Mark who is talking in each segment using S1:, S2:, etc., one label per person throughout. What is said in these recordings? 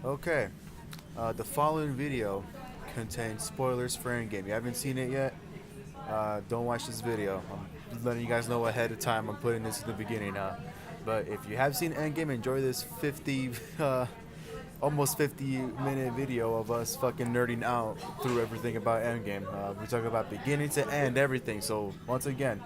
S1: Okay, the following video contains spoilers for Endgame. You haven't seen it yet? Don't watch this video. I'm letting you guys know ahead of time. I'm putting this in the beginning now. But if you have seen Endgame, enjoy this 50, almost 50-minute video of us fucking nerding out through everything about Endgame. We talk about beginning to end, everything. So once again,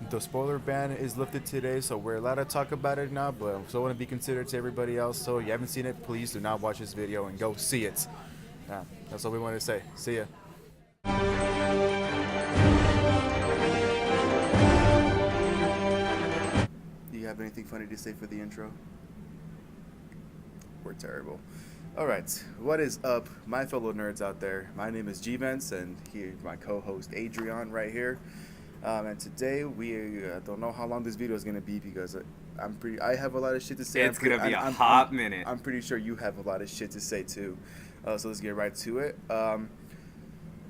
S1: the spoiler ban is lifted today, so we're allowed to talk about it now, but I still want to be considered to everybody else. So if you haven't seen it, please do not watch this video and go see it. That's all we want to say. See ya. Do you have anything funny to say for the intro? We're terrible. All right, what is up, my fellow nerds out there? My name is G-Vents, and here's my co-host Adrian right here. And today we don't know how long this video is gonna be because I have a lot of shit to say.
S2: It's gonna be a hot minute.
S1: I'm pretty sure you have a lot of shit to say too. So let's get right to it.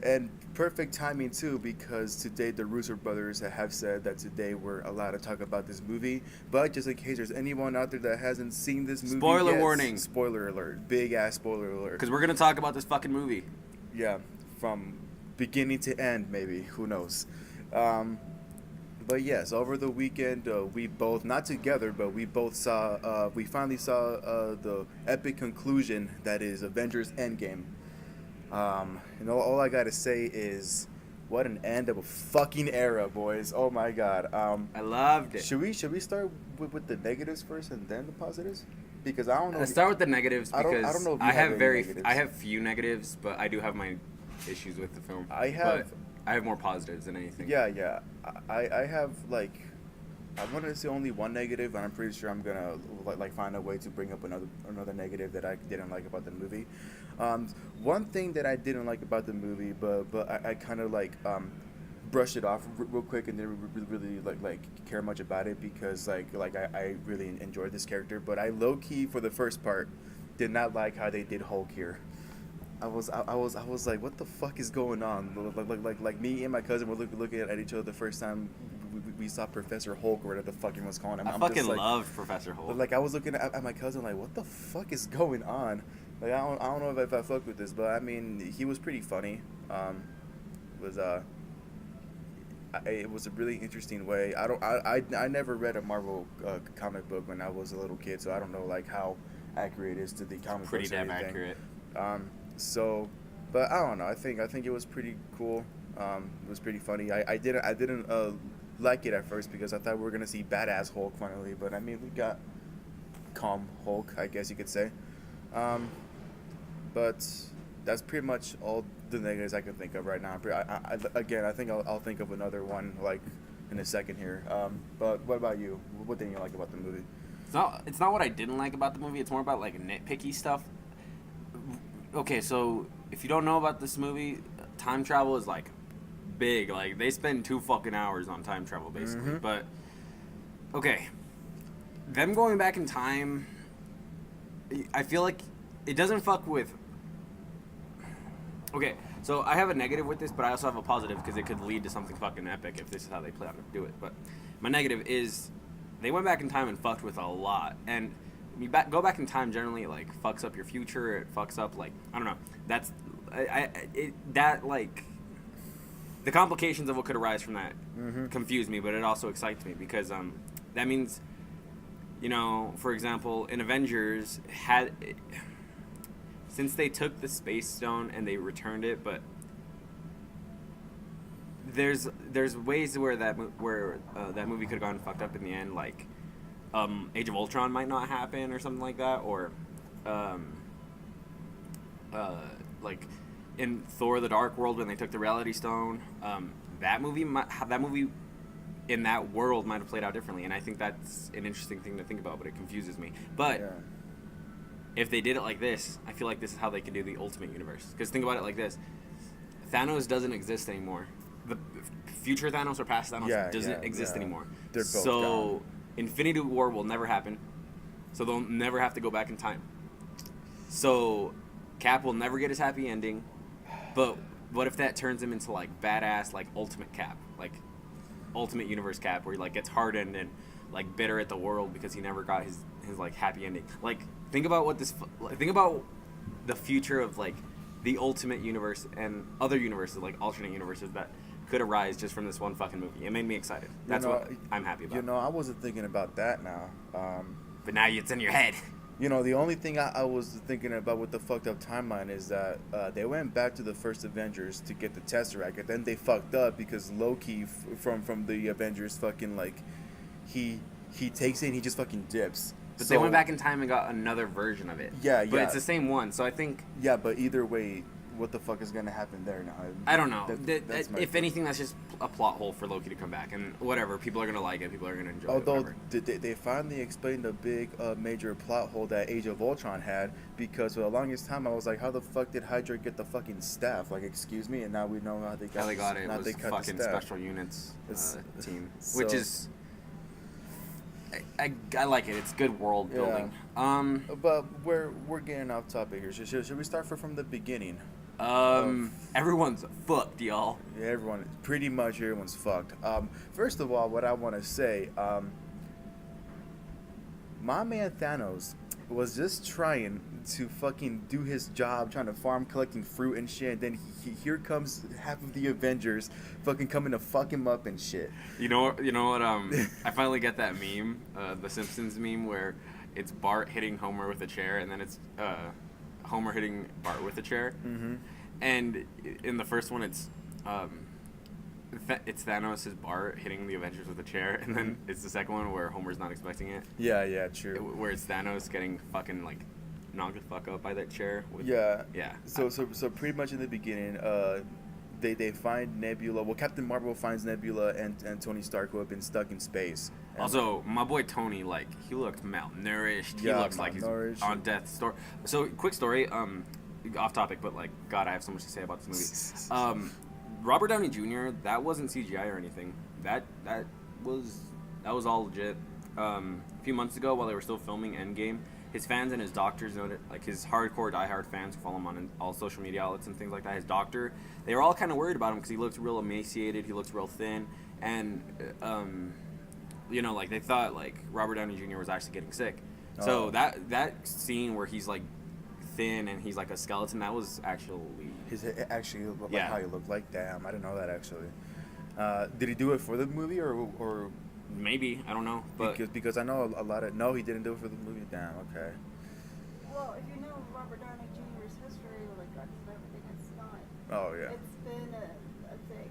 S1: And perfect timing too, because today the Russo brothers have said that today we're allowed to talk about this movie. But just in case there's anyone out there that hasn't seen this movie
S2: Spoiler
S1: yet,
S2: warning.
S1: Spoiler alert. Big ass spoiler alert.
S2: Because we're going to talk about this fucking movie.
S1: Yeah, from beginning to end, maybe. Who knows? But yes, over the weekend, we both, not together, but we both saw, we finally saw the epic conclusion that is Avengers Endgame. And all I gotta say is, what an end of a fucking era, boys! Oh my god.
S2: I loved it.
S1: Should we start with the negatives first and then the positives? Because I don't know.
S2: Let's start with the negatives because
S1: I don't know if you
S2: I
S1: have
S2: have
S1: any negatives.
S2: I have few negatives, but I do have my issues with the film.
S1: I have.
S2: But I have more positives than anything.
S1: Yeah. I have like, I want to say only one negative, and I'm pretty sure I'm gonna like find a way to bring up another negative that I didn't like about the movie. One thing that I didn't like about the movie, but I kind of like brushed it off real quick and didn't really like care much about it because I really enjoyed this character, but I low key for the first part did not like how they did Hulk here. I was like, what the fuck is going on? Like me and my cousin were looking at each other the first time we saw Professor Hulk or whatever the fuck he was calling him.
S2: I fucking loved Professor Hulk.
S1: Like I was looking at my cousin like, what the fuck is going on? Like I don't know if I fuck with this, but I mean he was pretty funny. It was a really interesting way. I never read a Marvel comic book when I was a little kid, so I don't know like how accurate it is to the comic
S2: Pretty
S1: books. Pretty
S2: damn accurate.
S1: So, but I don't know. I think it was pretty cool. It was pretty funny. I didn't like it at first because I thought we were gonna see badass Hulk finally, but I mean we got calm Hulk, I guess you could say. But that's pretty much all the negatives I can think of right now. I think I'll think of another one like in a second here. But what about you? What didn't you like about the movie?
S2: It's not what I didn't like about the movie. It's more about like nitpicky stuff. Okay, so if you don't know about this movie, time travel is like big. Like they spend 2 fucking hours on time travel basically.
S1: Mm-hmm.
S2: But okay, them going back in time, I feel like it doesn't fuck with. Okay, so I have a negative with this, but I also have a positive because it could lead to something fucking epic if this is how they plan to do it. But my negative is they went back in time and fucked with a lot. And you go back in time generally, it like fucks up your future. It fucks up like I don't know. That's like the complications of what could arise from that confuse me, but it also excites me because that means, you know, for example, in Avengers since they took the Space Stone and they returned it, but there's ways where that movie could have gone fucked up in the end, like Age of Ultron might not happen or something like that, or like in Thor: The Dark World when they took the Reality Stone, that movie in that world might have played out differently, and I think that's an interesting thing to think about, but it confuses me. But
S1: Yeah.
S2: if they did it like this, I feel like this is how they could do the Ultimate Universe. Because think about it like this: Thanos doesn't exist anymore. The future Thanos or past Thanos doesn't exist anymore.
S1: They're both
S2: so
S1: gone.
S2: Infinity War will never happen. So they'll never have to go back in time. So Cap will never get his happy ending. But what if that turns him into like badass like Ultimate Cap, like Ultimate Universe Cap, where he like gets hardened and like bitter at the world because he never got his like happy ending. Like think about the future of like the ultimate universe and other universes, like alternate universes that could arise just from this one fucking movie. It made me excited. That's what I'm happy about.
S1: I wasn't thinking about that now.
S2: But now it's in your head.
S1: The only thing I was thinking about with the fucked up timeline is that they went back to the first Avengers to get the Tesseract, and then they fucked up because Loki from the Avengers fucking like he takes it and he just fucking dips.
S2: But they went back in time and got another version of it.
S1: Yeah,
S2: But it's the same one, so I think...
S1: Yeah, but either way, what the fuck is going to happen there now?
S2: I don't know. If anything, that's just a plot hole for Loki to come back. And whatever, people are going to like it, people are going to enjoy it.
S1: Although, they finally explained the big major plot hole that Age of Ultron had, because for the longest time I was like, how the fuck did Hydra get the fucking staff? Like, excuse me, and now we know how they got it.
S2: It was fucking Special Units team.
S1: So,
S2: which is... I like it. It's good world building.
S1: Yeah. But we're getting off topic here. Should we start from the beginning?
S2: Everyone's fucked, y'all.
S1: Yeah, pretty much everyone's fucked. First of all, what I want to say, my man Thanos was just trying to fucking do his job, trying to farm, collecting fruit and shit, and then here comes half of the Avengers fucking coming to fuck him up and shit.
S2: You know what, I finally get that meme, the Simpsons meme, where it's Bart hitting Homer with a chair, and then it's Homer hitting Bart with a chair.
S1: Mm-hmm.
S2: And in the first one, it's Thanos' Bart hitting the Avengers with a chair, and then it's the second one where Homer's not expecting it.
S1: Yeah, true.
S2: Where it's Thanos getting fucking like knocked the fuck up by that chair.
S1: Yeah.
S2: Yeah.
S1: So pretty much in the beginning, they find Nebula. Well, Captain Marvel finds Nebula and Tony Stark, who have been stuck in space. And
S2: also, my boy Tony, like, he looked malnourished. He looks like he's on death's door. So, quick story. Off topic, but like, God, I have so much to say about this movie. Robert Downey Jr. That wasn't CGI or anything. That was all legit. A few months ago, while they were still filming Endgame, his fans and his doctors noted, like his hardcore diehard fans who follow him on all social media outlets and things like that. His doctor, they were all kind of worried about him because he looked real emaciated. He looked real thin, and like they thought like Robert Downey Jr. was actually getting sick. So that scene where he's like thin and he's like a skeleton, that was actually
S1: like how he looked like. Damn, I didn't know that actually. Did he do it for the movie or
S2: maybe, I don't know, but
S1: because I know a lot of he didn't do it for the movie. Damn, okay.
S3: Well, if you know Robert Downey Jr.'s history with like drugs and everything, it's not.
S1: Oh yeah.
S3: It's been a thing,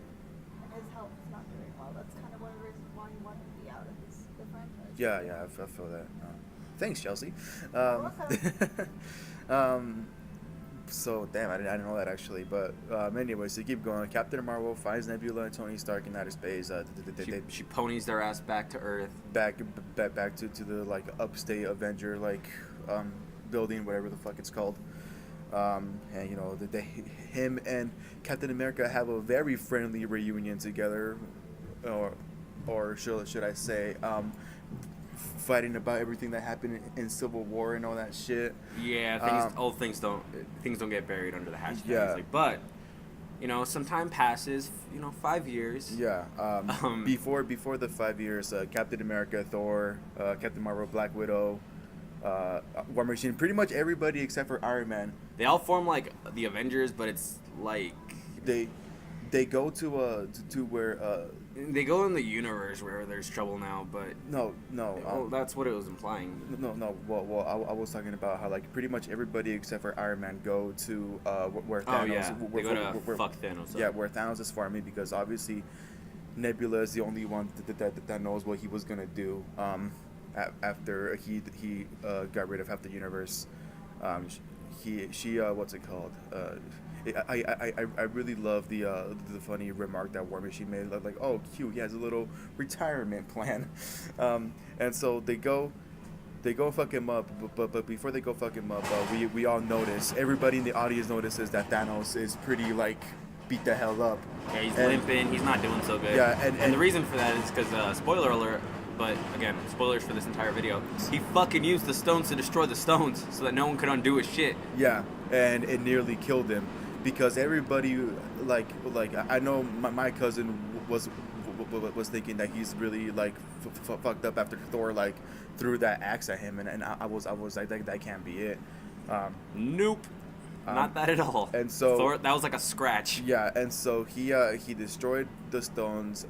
S3: and his health is not doing well. That's kind of one of the reasons why he wanted to be out of the franchise.
S1: Yeah, I feel that. Thanks, Chelsea. So damn, I didn't know that actually. But anyways, to keep going, Captain Marvel finds Nebula and Tony Stark in outer space.
S2: She ponies their ass back to Earth.
S1: Back to the like upstate Avenger like building, whatever the fuck it's called. And him and Captain America have a very friendly reunion together, or should I say, fighting about everything that happened in Civil War and all that shit.
S2: Yeah, things don't get buried under the hatch.
S1: Yeah.
S2: But some time passes. 5 years.
S1: Yeah. Before the 5 years, Captain America, Thor, Captain Marvel, Black Widow, War Machine, pretty much everybody except for Iron Man.
S2: They all form like the Avengers, but it's like
S1: they go to where
S2: they go in the universe where there's trouble now, but
S1: no.
S2: That's what it was implying.
S1: No. Well, I was talking about how like pretty much everybody except for Iron Man go to where Thanos.
S2: Oh yeah, they go to fuck Thanos.
S1: Yeah, where Thanos is farming, because obviously Nebula is the only one that knows what he was gonna do. After he got rid of half the universe, she what's it called? I really love the funny remark that War Machine made, like, oh, cute, he has a little retirement plan, and so they go fuck him up, but before they go fuck him up, we all notice, everybody in the audience notices that Thanos is pretty like beat the hell up.
S2: Yeah, he's limping, he's not doing so good.
S1: Yeah, and
S2: the reason for that is because spoiler alert. But again, spoilers for this entire video. He fucking used the stones to destroy the stones so that no one could undo his shit.
S1: Yeah, and it nearly killed him because everybody like I know my cousin was thinking that he's really like fucked up after Thor like threw that axe at him, and I was like that can't be it.
S2: Nope. Not that at all.
S1: And so
S2: Thor, that was like a scratch.
S1: yeah, and so he destroyed the stones.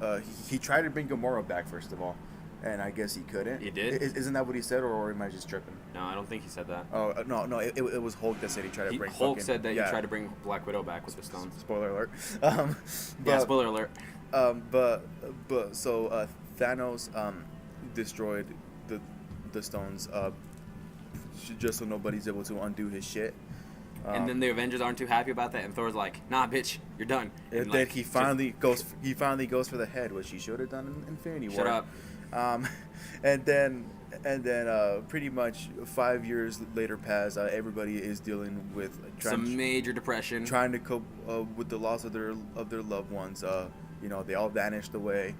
S1: He tried to bring Gamora back first of all, and I guess he couldn't.
S2: He did?
S1: Isn't that what he said, or am I just tripping?
S2: No, I don't think he said that.
S1: Oh no, it was Hulk that said he tried to bring.
S2: Hulk
S1: fucking,
S2: said that
S1: yeah.
S2: he tried to bring Black Widow back with the stones.
S1: Spoiler alert.
S2: Yeah, spoiler alert.
S1: So Thanos destroyed the stones just so nobody's able to undo his shit.
S2: And then the Avengers aren't too happy about that, and Thor's like, "Nah, bitch, you're done."
S1: And then he finally goes for the head, which he should have done in Infinity War.
S2: Shut up.
S1: And then pretty much 5 years later pass. Everybody is dealing with
S2: Some major depression.
S1: trying to cope with the loss of their loved ones. They all vanished away.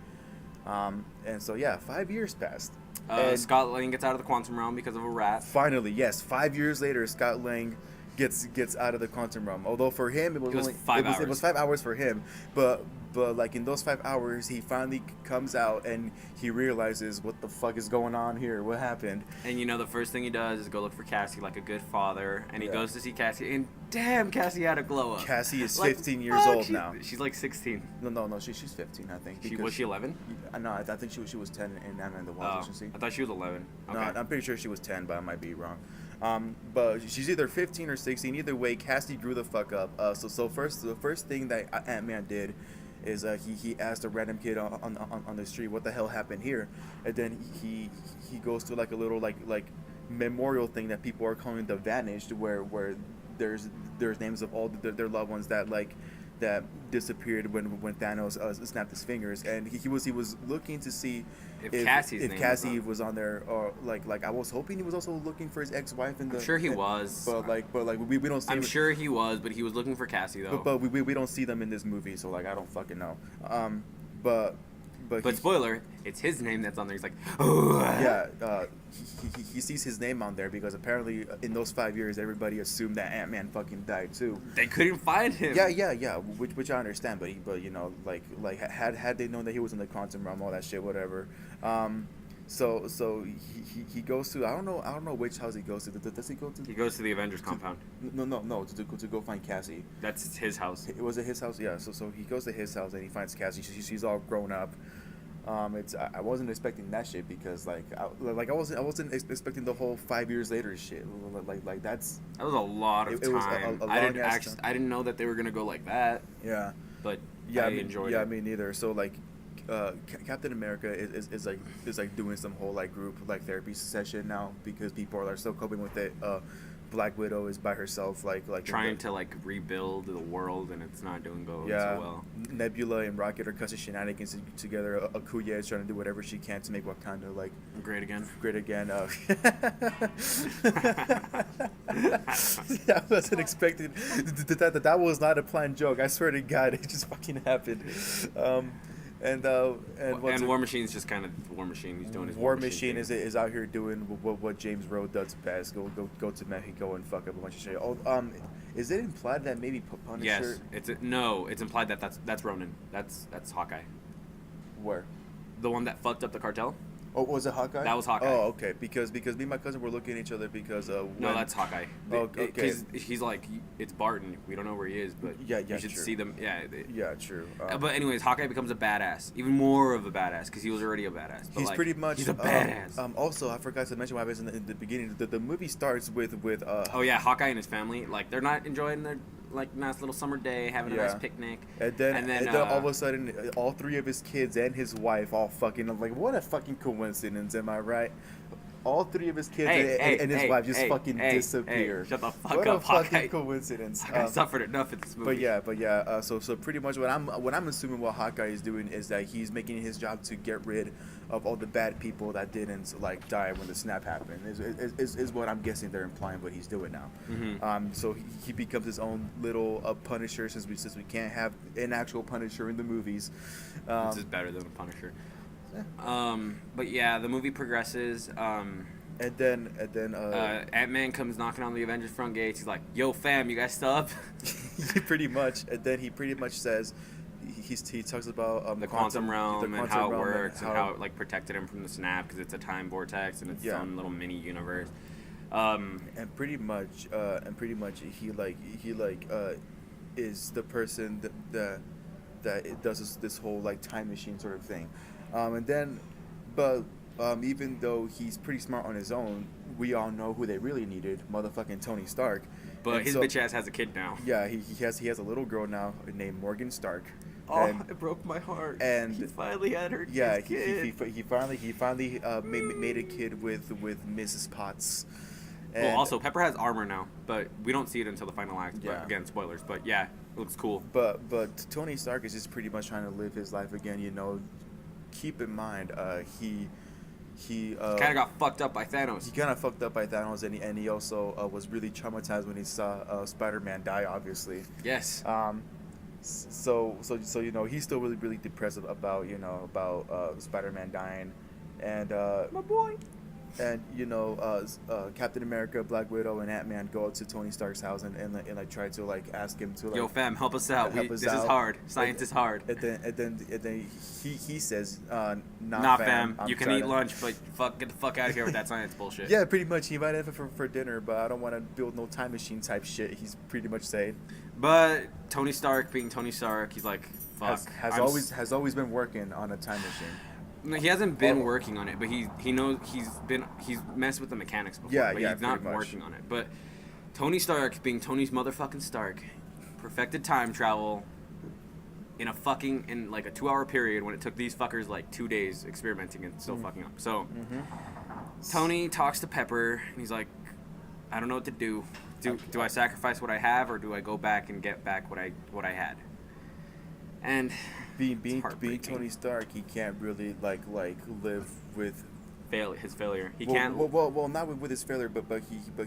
S1: And so yeah, 5 years passed. And
S2: Scott Lang gets out of the quantum realm because of a rat.
S1: finally, yes, 5 years later, Scott Lang gets out of the quantum realm. Although for him it was
S2: was
S1: only
S2: 5
S1: It
S2: hours.
S1: was 5 hours for him, but like in those 5 hours, he finally comes out and he realizes what the fuck is going on here. What happened?
S2: And the first thing he does is go look for Cassie like a good father, and he
S1: Yeah.
S2: goes to see Cassie, and damn, Cassie had a glow up.
S1: Cassie is
S2: Like,
S1: 15 years
S2: fuck,
S1: old now.
S2: She's like 16.
S1: No, she's 15, I think.
S2: Was she 11?
S1: No, I think she was 10 in Ant-Man the
S2: Oh,
S1: Wasp Agency.
S2: I thought she was 11. Okay.
S1: No, I'm pretty sure she was 10, but I might be wrong. But she's either 15 or 16. Either way, Cassie grew the fuck up. The first thing that Ant-Man did is he asked a random kid on the street, what the hell happened here? And then he goes to like a little like memorial thing that people are calling the Vanished, where there's names of all their loved ones that disappeared when Thanos snapped his fingers, and he was looking to see
S2: If Cassie's name
S1: Cassie
S2: was
S1: was on there, or like I was hoping he was also looking for his ex-wife in the.
S2: I'm sure he was.
S1: But we don't see.
S2: I'm sure he was, but he was looking for Cassie though.
S1: But we don't see them in this movie, so like I don't fucking know. But
S2: spoiler, it's his name that's on there. He's like, oh.
S1: yeah, he sees his name on there because apparently in those 5 years everybody assumed that Ant-Man fucking died too.
S2: They couldn't find him.
S1: Yeah, which I understand, but had they known that he was in the quantum realm, all that shit, whatever. So he goes to I don't know which house he goes to. Does he go to?
S2: He goes to the Avengers compound.
S1: No, to go find Cassie.
S2: That's his house.
S1: Was it his house? Yeah. So he goes to his house and he finds Cassie. She's all grown up. I wasn't expecting that shit because I wasn't expecting the whole 5 years later shit. Like that's.
S2: That was a lot of
S1: It was
S2: time.
S1: a
S2: I didn't
S1: long-ass
S2: actually.
S1: time.
S2: I didn't know that they were gonna go like that.
S1: Yeah.
S2: But
S1: Yeah,
S2: I enjoyed it.
S1: Yeah, me neither. So Captain America is doing some whole group therapy session now because people are still coping with it. Black Widow is by herself
S2: Trying to rebuild the world, and it's not doing so well.
S1: Nebula and Rocket are cussing shenanigans together. Akuya is trying to do whatever she can to make Wakanda
S2: Great again.
S1: great again. I wasn't expecting that was not a planned joke. I swear to God, it just fucking happened. And
S2: War Machine's just kind of War Machine. He's doing his
S1: War
S2: Machine
S1: Machine
S2: thing.
S1: is out here doing what James Rowe does best. Go to Mexico and fuck up a bunch of shit. Is it implied that maybe Punisher?
S2: Yes, it's implied that that's Ronan. That's Hawkeye.
S1: Where?
S2: The one that fucked up the cartel.
S1: Oh, was it Hawkeye?
S2: That was Hawkeye.
S1: Oh, okay. Because me and my cousin were looking at each other because
S2: No, that's Hawkeye.
S1: Oh, okay.
S2: Because he's like, it's Barton. We don't know where he is, but
S1: Yeah,
S2: you should
S1: true.
S2: see them. Yeah.
S1: Yeah, true.
S2: But anyways, Hawkeye becomes a badass, even more of a badass, because he was already a badass. But
S1: he's pretty much
S2: he's a badass.
S1: Also, I forgot to mention what happens in the beginning. The movie starts with
S2: Oh yeah, Hawkeye and his family, they're not enjoying their nice little summer day, having a nice
S1: Yeah.
S2: picnic.
S1: And then all of a sudden, all three of his kids and his wife all fucking what a fucking coincidence, am I right? All three of his kids and his wife just fucking disappear.
S2: Shut the fuck
S1: what
S2: up,
S1: a fucking
S2: Hawkeye.
S1: coincidence.
S2: Hawkeye suffered enough in this movie.
S1: But yeah. So pretty much what I'm assuming what Hawkeye is doing is that he's making his job to get rid of all the bad people that didn't die when the snap happened. Is what I'm guessing they're implying what he's doing now.
S2: Mm-hmm.
S1: So he becomes his own little Punisher since we can't have an actual Punisher in the movies.
S2: This is better than the Punisher. But yeah, the movie progresses.
S1: And then
S2: Ant-Man comes knocking on the Avengers front gates. He's like, "Yo, fam, you guys still up?"
S1: pretty much. And then he pretty much says he talks about
S2: the quantum realm and how it works and how it protected him from the snap because it's a time vortex and it's its own little mini universe.
S1: And pretty much he is the person that it does this whole like time machine sort of thing, and then, but even though he's pretty smart on his own, we all know who they really needed, motherfucking Tony Stark.
S2: But
S1: And
S2: his
S1: so,
S2: bitch ass has a kid now.
S1: yeah, he has a little girl now named Morgan Stark.
S2: Oh,
S1: and,
S2: it broke my heart.
S1: and
S2: he finally had her
S1: yeah,
S2: kid.
S1: he finally made a kid with Mrs. Potts. And,
S2: Well, also Pepper has armor now, but we don't see it until the final act.
S1: Yeah.
S2: But again, spoilers. But yeah, it looks cool.
S1: but Tony Stark is just pretty much trying to live his life again. You know, keep in mind, he
S2: Kind of got fucked up by Thanos.
S1: he kind of fucked up by Thanos, and he also was really traumatized when he saw Spider-Man die. Obviously,
S2: Yes.
S1: so you know he's still really depressed about Spider-Man dying, and
S2: My boy.
S1: and you know Captain America, Black Widow, and Ant-Man go up to Tony Stark's house and like try to like ask him to like
S2: Yo, fam, help us out.
S1: help us
S2: This is
S1: out.
S2: hard. Science is hard.
S1: And then he says,
S2: Nah, fam.
S1: I'm
S2: You can
S1: trying
S2: eat
S1: to-"
S2: lunch, but get the fuck out of here with that science bullshit.
S1: Yeah, pretty much. He invited him for dinner, but I don't want to build no time machine type shit. He's pretty much saying
S2: But Tony Stark, being Tony Stark, he's like, fuck.
S1: has always been working on a time machine.
S2: No, he hasn't been
S1: Oh.
S2: working on it, but he knows he's messed with the mechanics before.
S1: Yeah,
S2: but
S1: yeah,
S2: he's not
S1: pretty much.
S2: working on it. But Tony Stark, being Tony's motherfucking Stark, perfected time travel in like a 2-hour period when it took these fuckers like 2 days experimenting and still fucking up. So Tony talks to Pepper and he's like, I don't know what to do. Do I sacrifice what I have or do I go back and get back what I had? And
S1: Being
S2: heartbreaking.
S1: Tony Stark, he can't really like live with.
S2: his failure. He
S1: Well,
S2: can't.
S1: well, not with his failure, but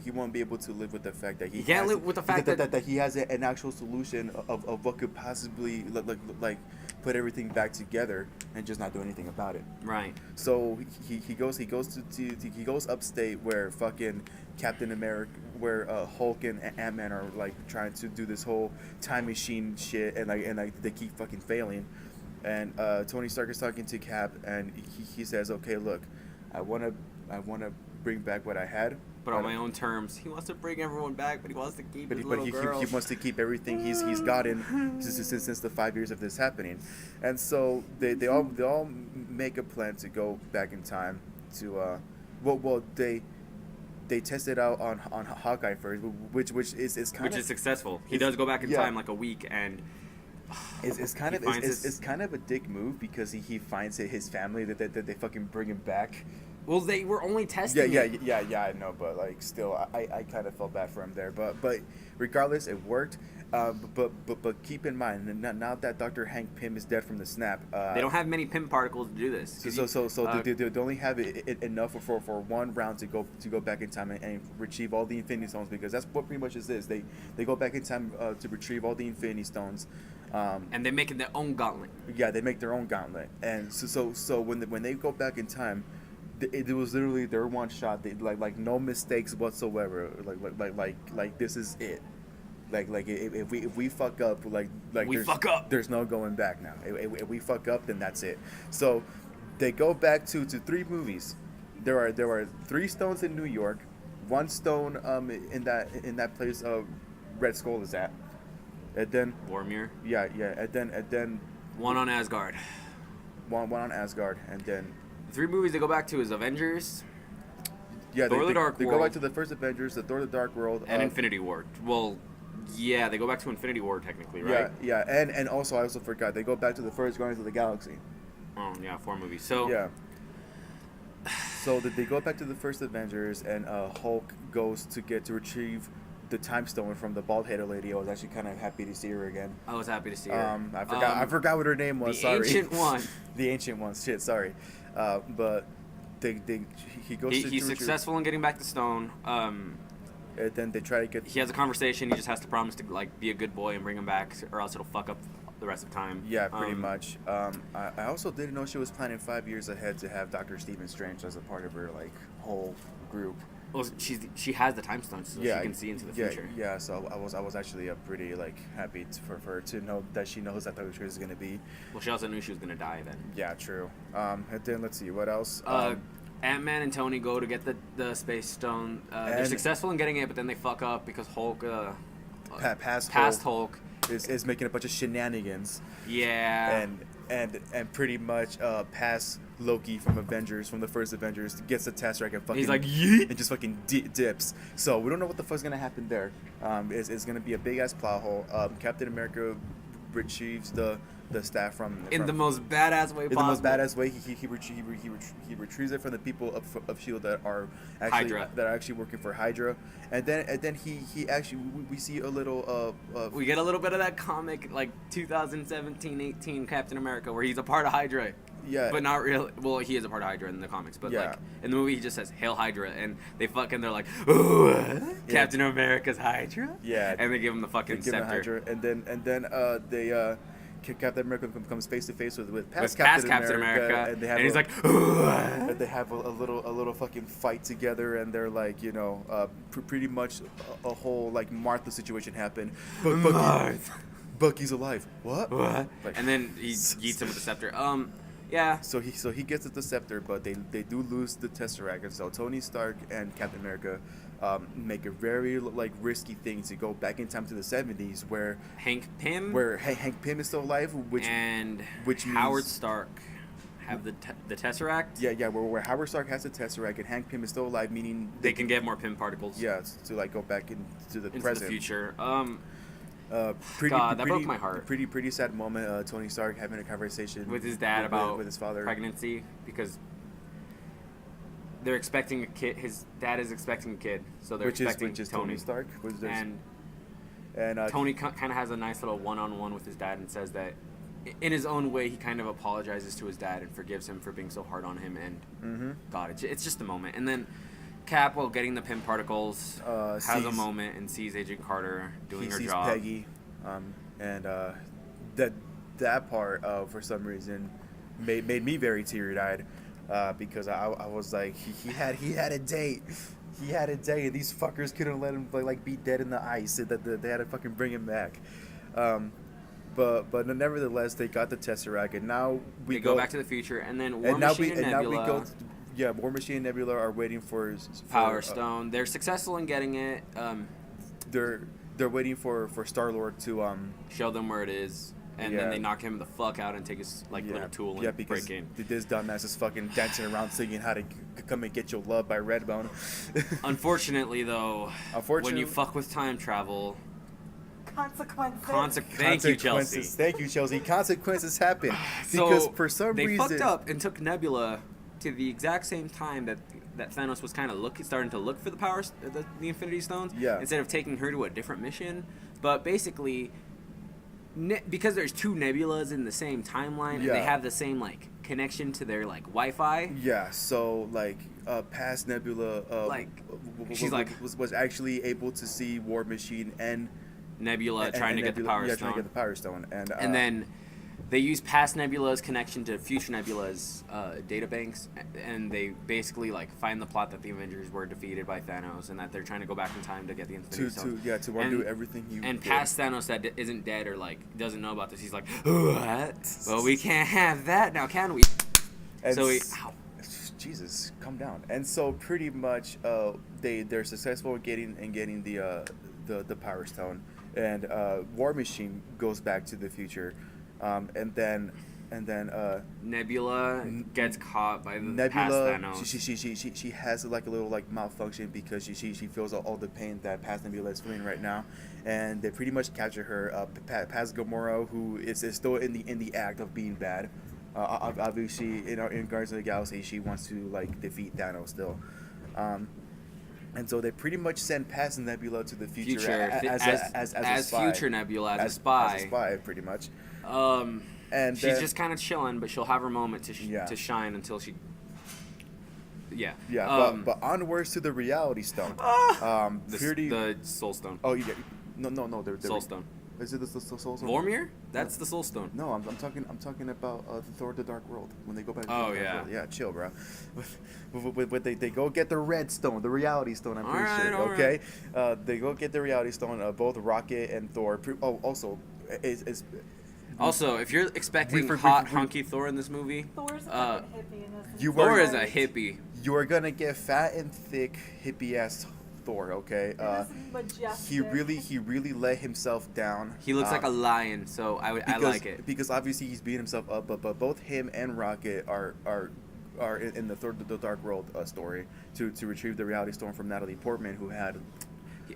S1: he won't be able to live with the fact that he
S2: He can't
S1: has-
S2: live with the fact that-
S1: he has an actual solution of what could possibly like put everything back together and just not do anything about it.
S2: Right.
S1: So he goes upstate where fucking Captain America, where Hulk and Ant-Man are like trying to do this whole time machine shit and like they keep fucking failing, and Tony Stark is talking to Cap and he says, okay, look, I wanna bring back what I had.
S2: But on my own terms, he wants to bring everyone back, but he wants to keep his
S1: But
S2: little girl.
S1: he wants to keep everything he's gotten since the 5 years of this happening, and so they all make a plan to go back in time to they test it out on Hawkeye first, which is kind
S2: which
S1: of
S2: is successful. He
S1: it's-
S2: does go back in
S1: yeah.
S2: time like a week, and
S1: it's kind
S2: he
S1: of
S2: finds his-
S1: it's kind of a dick move because he finds his family that they fucking bring him back.
S2: well, they were only testing. it.
S1: I know, but like still, I kind of felt bad for him there. But regardless, it worked. But keep in mind, now that Dr. Hank Pym is dead from the snap,
S2: They don't have many Pym particles to do this. 'cause
S1: they only have it enough for one round to go back in time and retrieve all the Infinity Stones, because that's what pretty much is this. They go back in time to retrieve all the Infinity Stones.
S2: and they make it their own gauntlet.
S1: Yeah, they make their own gauntlet, and so when they go back in time, it was literally their one shot. They like no mistakes whatsoever. Like this is it. Like if we fuck up, like
S2: We fuck up.
S1: There's no going back now. If we fuck up, then that's it. So they go back to 3 movies. There are 3 stones in New York, 1 stone in that place Red Skull is at, and then
S2: Boromir.
S1: and then
S2: One on Asgard.
S1: one on Asgard, and then
S2: The 3 movies they go back to is Avengers
S1: yeah,
S2: Thor: The Dark
S1: they go
S2: World.
S1: back to the first Avengers, the Thor: The Dark World,
S2: and Infinity War. Well, yeah, they go back to Infinity War technically, right?
S1: Yeah, and also I also forgot they go back to the first Guardians of the Galaxy.
S2: Oh yeah, 4 movies. So
S1: Yeah. So they go back to the first Avengers, and Hulk goes to retrieve the time stone from the bald-headed lady. I was actually kind of happy to see her again.
S2: I was happy to see her.
S1: I forgot what her name was.
S2: The
S1: Sorry.
S2: ancient one.
S1: The ancient one. Shit. Sorry. But he goes to
S2: He's
S1: retrieve-
S2: successful in getting back the stone.
S1: And then they try to get.
S2: He has a conversation. He just has to promise to like be a good boy and bring him back, or else it'll fuck up the rest of time.
S1: Yeah, pretty much. I also didn't know she was planning 5 years ahead to have Dr. Stephen Strange as a part of her like whole group.
S2: Well, she has the time stone, so she can see into the future.
S1: Yeah. So I was actually pretty like happy for her to know that she knows that Dr. Strange is gonna be.
S2: Well, she also knew she was gonna die then.
S1: Yeah, true. And then let's see what else.
S2: Ant-Man and Tony go to get the space stone. They're successful in getting it, but then they fuck up because Hulk,
S1: Past
S2: Hulk,
S1: is making a bunch of shenanigans.
S2: yeah,
S1: And pretty much past Loki from Avengers, from the first Avengers, gets the Tesseract and fucking
S2: he's like, yeet.
S1: and just fucking dips. So we don't know what the fuck's gonna happen there. It's gonna be a big ass plot hole. Captain America retrieves the staff from
S2: the most badass way possible.
S1: In the most badass way, he retrieves it from the people of Shield that are actually working for Hydra, and then he actually we see a little
S2: we get a little bit of that comic like 2017-18 Captain America where he's a part of Hydra.
S1: Yeah.
S2: But not really. Well, he is a part of Hydra in the comics, but like in the movie he just says "Hail Hydra," and they're like, "Ooh, Captain America's Hydra."
S1: Yeah.
S2: And they give him the fucking scepter.
S1: Hydra, and then Captain America comes face to face with past
S2: Captain
S1: Captain
S2: America,
S1: and
S2: he's like, "Ooh."
S1: And they have a little fucking fight together, and they're like, pretty much a whole like Martha situation happened. But Bucky's alive. What?
S2: Like, and then he
S1: yeets
S2: him with the scepter. Yeah.
S1: So he gets the scepter, but they do lose the Tesseract, and so Tony Stark and Captain America make a very like risky thing to go back in time to the 70s where
S2: Hank Pym
S1: is still alive, which means
S2: Howard Stark have the Tesseract.
S1: Yeah, where Howard Stark has the Tesseract and Hank Pym is still alive, meaning
S2: they can get more Pym particles.
S1: Yeah, to like go back into the present.
S2: The future.
S1: That
S2: broke my heart.
S1: Pretty sad moment. Tony Stark having a conversation
S2: with his dad about
S1: his father
S2: pregnancy, because they're expecting a kid. His dad is expecting a kid, so they're expecting
S1: Tony Stark.
S2: And Tony kind of has a nice little one-on-one with his dad and says that in his own way he kind of apologizes to his dad and forgives him for being so hard on him. And God, it's just a moment. And then Cap, while getting the Pym particles, has a moment and sees Agent Carter doing her job.
S1: He sees Peggy, and that part for some reason made me very teary-eyed, because I was like, he had a date. He had a date, and these fuckers couldn't let him like be dead in the ice. That they had to fucking bring him back. But nevertheless, they got the Tesseract, and now we
S2: go back to the future, and then War Machine and Nebula.
S1: War Machine and Nebula are waiting for
S2: Power Stone. They're successful in getting it.
S1: They're waiting for Star-Lord to
S2: show them where it is, and then they knock him the fuck out and take his little tool and break in.
S1: This dumbass is fucking dancing around singing "How to Come and Get Your Love" by Redbone.
S2: Unfortunately, though, when you fuck with time travel.
S3: Consequences.
S2: Thank you, Chelsea.
S1: Thank you, Chelsea. Consequences happen because for some reason
S2: they fucked up and took Nebula to the exact same time that Thanos was kind of starting to look for the Infinity Stones.
S1: Yeah.
S2: Instead of taking her to a different mission, but basically, because there's two Nebulas in the same timeline and they have the same like connection to their like Wi-Fi.
S1: Yeah. So like past Nebula,
S2: she's
S1: was actually able to see War Machine and
S2: Nebula trying to get the Power Stone.
S1: Trying to get the Power Stone,
S2: and then they use past Nebula's connection to future Nebula's databanks, and they basically like find the plot that the Avengers were defeated by Thanos, and that they're trying to go back in time to get the Infinity Stones.
S1: To undo everything you.
S2: And past Thanos that isn't dead or like doesn't know about this, he's like, what? Well, we can't have that now, can we?
S1: And
S2: so
S1: Jesus, calm down. And so pretty much, they're successful in getting the Power Stone, and War Machine goes back to the future. And then
S2: Nebula gets caught by the past Thanos.
S1: She has like a little like malfunction because she feels all the pain that past Nebula is feeling right now, and they pretty much capture her. Past Gamora, who is still in the act of being bad. Obviously, in Guardians of the Galaxy, she wants to like defeat Thanos still. And so they pretty much send past Nebula to the future as a spy.
S2: Future Nebula, as a spy.
S1: As a spy, pretty much.
S2: And she's just kind of chilling, but she'll have her moment to shine until she. Yeah.
S1: Yeah, but onwards to the Reality Stone.
S2: The Soul Stone.
S1: Oh, yeah. No.
S2: Soul Stone.
S1: Is it the Soul Stone?
S2: Vormir? That's the Soul Stone.
S1: No, I'm talking about the Thor: The Dark World when they go back. To the Dark World. Yeah, chill, bro. But they go get the Red Stone, the Reality Stone. I'm pretty sure. Okay, they go get the Reality Stone. Both Rocket and Thor. Also,
S2: Also, if you're expecting hot, hunky Thor in this movie,
S3: Thor's a fucking hippie in this.
S2: Thor is a hippie.
S1: you are gonna get fat and thick, hippie ass Thor. Okay.
S3: It is majestic.
S1: He really let himself down.
S2: He looks like a lion, so I like it.
S1: Because obviously he's beating himself up, but both him and Rocket are in the Dark World story to retrieve the Reality Stone from Natalie Portman, who had